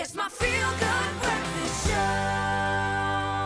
It's my feel-good breakfast show.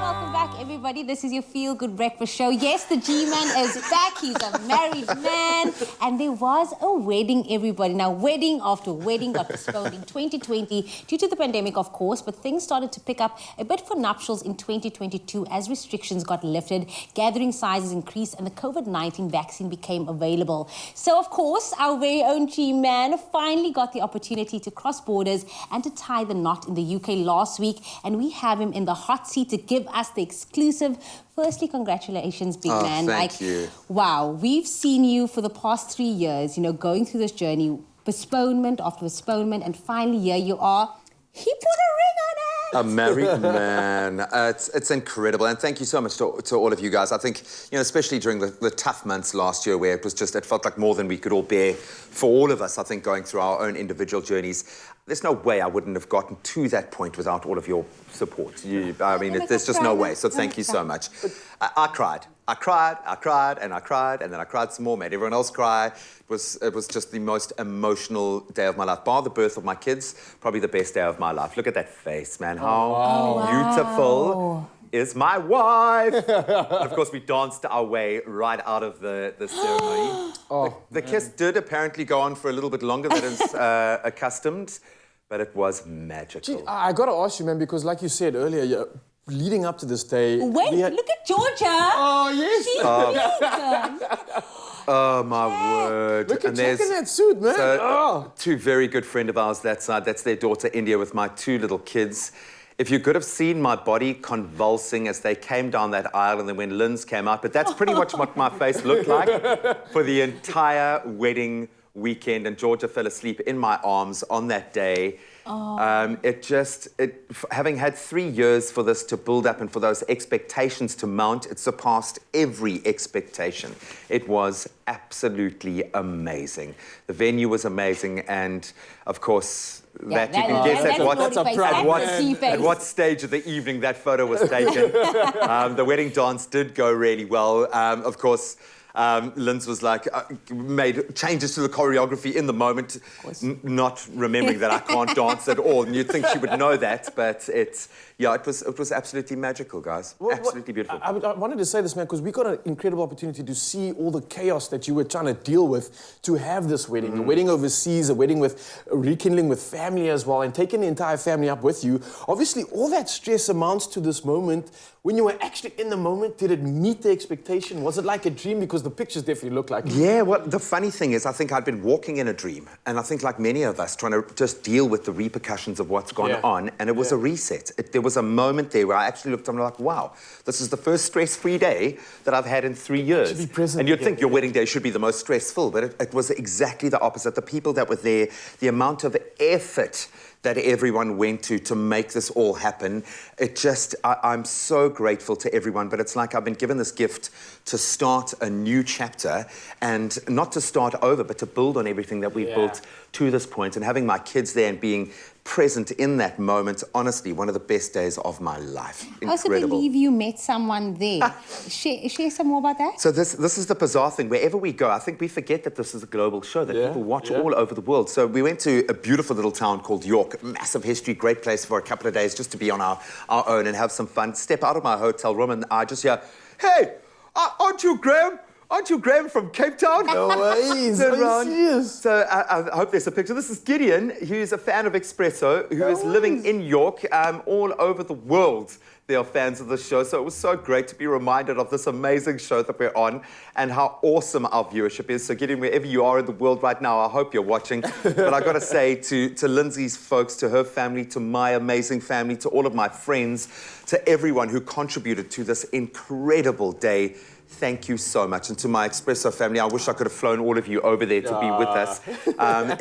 Welcome back, everybody. This is your Feel Good Breakfast Show. Yes, the G-Man is back. He's a married man. And there was a wedding, everybody. Now, wedding after wedding got postponed in 2020 due to the pandemic, of course, but things started to pick up a bit for nuptials in 2022 as restrictions got lifted, gathering sizes increased, and the COVID-19 vaccine became available. So, of course, our very own G-Man finally got the opportunity to cross borders and to tie the knot in the UK last week. And we have him in the hot seat to give us the exclusive. Firstly, congratulations, big man. Thank you. Wow, we've seen you for the past 3 years, going through this journey, postponement after postponement, and finally here you are. He put a ring on it. A married man. It's incredible. And thank you so much to all of you guys. I think, especially during the tough months last year where it felt like more than we could all bear for all of us, I think, going through our own individual journeys. There's no way I wouldn't have gotten to that point without all of your support. There's just no way. So thank you so much. I cried, and then I cried some more, made everyone else cry. It was just the most emotional day of my life. Bar the birth of my kids, probably the best day of my life. Look at that face, man. How beautiful is my wife. And of course, we danced our way right out of the ceremony. The kiss did apparently go on for a little bit longer than is accustomed, but it was magical. Gee, I got to ask you, man, because like you said earlier, leading up to this day... Wait, look at Georgia. Oh, yes. She's Oh, my word. Look at Jack in that suit, man. So, two very good friend of ours that side. That's their daughter, India, with my two little kids. If you could have seen my body convulsing as they came down that aisle and then when Linz came out, but that's pretty much what my face looked like for the entire wedding weekend. And Georgia fell asleep in my arms on that day. Having had 3 years for this to build up and for those expectations to mount, it surpassed every expectation. It was absolutely amazing. The venue was amazing, and of course, you can guess at what stage of the evening that photo was taken. The wedding dance did go really well. Of course, Linz was like, made changes to the choreography in the moment, not remembering that I can't dance at all. And you'd think she would know that, but it was absolutely magical, guys. Absolutely beautiful. I wanted to say this, man, because we got an incredible opportunity to see all the chaos that you were trying to deal with to have this wedding. A wedding overseas, a wedding with rekindling with family as well, and taking the entire family up with you. Obviously, all that stress amounts to this moment. When you were actually in the moment, did it meet the expectation? Was it like a dream? Because the pictures definitely look like it. Yeah, well, the funny thing is, I think I'd been walking in a dream, and I think like many of us, trying to just deal with the repercussions of what's gone on, and it was a reset. There was a moment there where I actually looked and I'm like, wow, this is the first stress-free day that I've had in 3 years. To be present, and you'd think your wedding day should be the most stressful, but it was exactly the opposite. The people that were there, the amount of effort that everyone went to make this all happen. I'm so grateful to everyone, but it's like I've been given this gift to start a new chapter, and not to start over, but to build on everything that we've built to this point. And having my kids there and being present in that moment, honestly, one of the best days of my life. Incredible. I also believe you met someone there. Share some more about that. So this is the bizarre thing. Wherever we go, I think we forget that this is a global show, that people watch all over the world. So we went to a beautiful little town called York, massive history, great place for a couple of days just to be on our own and have some fun. Step out of my hotel room and I just hear, hey, aren't you Graeme? Aren't you Graeme from Cape Town? No ways. Serious? So I hope there's a picture. This is Gideon, who's a fan of Expresso, who is living in York, all over the world. They are fans of the show. So it was so great to be reminded of this amazing show that we're on and how awesome our viewership is. So Gideon, wherever you are in the world right now, I hope you're watching. But I got to say to Lindsay's folks, to her family, to my amazing family, to all of my friends, to everyone who contributed to this incredible day, thank you so much. And to my Expresso family, I wish I could have flown all of you over there to be with us.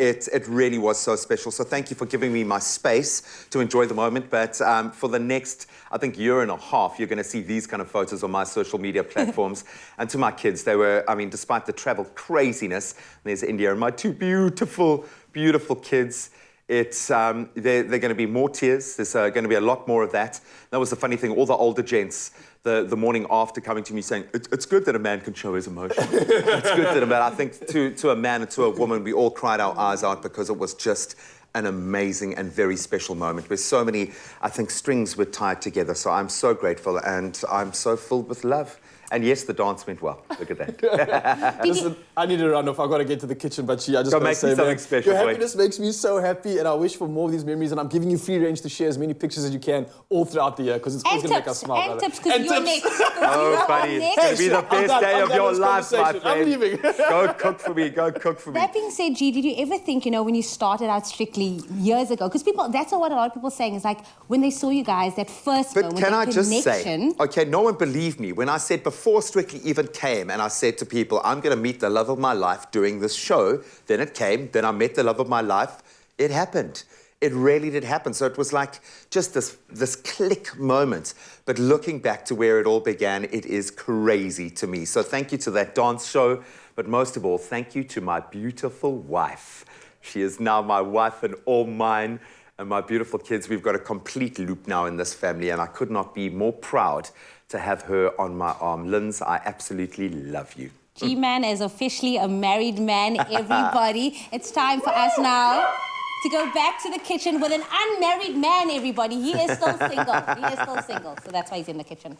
It really was so special. So thank you for giving me my space to enjoy the moment. But for the next, I think, year and a half, you're going to see these kind of photos on my social media platforms. And to my kids, they were, despite the travel craziness, there's India and my two beautiful, beautiful kids. It's they're going to be more tears. There's going to be a lot more of that. That was the funny thing. All the older gents, the morning after, coming to me saying, "It's good that a man can show his emotion." It's good that a man. I think to a man and to a woman, we all cried our eyes out because it was just an amazing and very special moment where so many, I think, strings were tied together. So I'm so grateful and I'm so filled with love. And yes, the dance went well. Look at that. Listen, I need to run off. I've got to get to the kitchen, but I just Go got to make me say, something man, special, your boy. happiness makes me so happy, and I wish for more of these memories, and I'm giving you free range to share as many pictures as you can all throughout the year, because it's always going to make us smile. And brother. tips, because you're next. Oh, buddy, it's going to be the best day of your life, my friend. I'm leaving. Go cook for me. Go cook for me. That being said, G, did you ever think, when you started out Strictly years ago, because that's what a lot of people are saying, is like when they saw you guys, that first But moment, can I that just say, connection. okay, no one believed me when I said before Strictly even came, and I said to people, I'm going to meet the love of my life doing this show. Then it came. Then I met the love of my life. It happened. It really did happen. So it was like just this click moment. But looking back to where it all began, it is crazy to me. So thank you to that dance show. But most of all, thank you to my beautiful wife. She is now my wife and all mine. And my beautiful kids, we've got a complete loop now in this family. And I could not be more proud to have her on my arm. Linz, I absolutely love you. G-Man is officially a married man, everybody. It's time for us now to go back to the kitchen with an unmarried man, everybody. He is still single. He is still single. So that's why he's in the kitchen.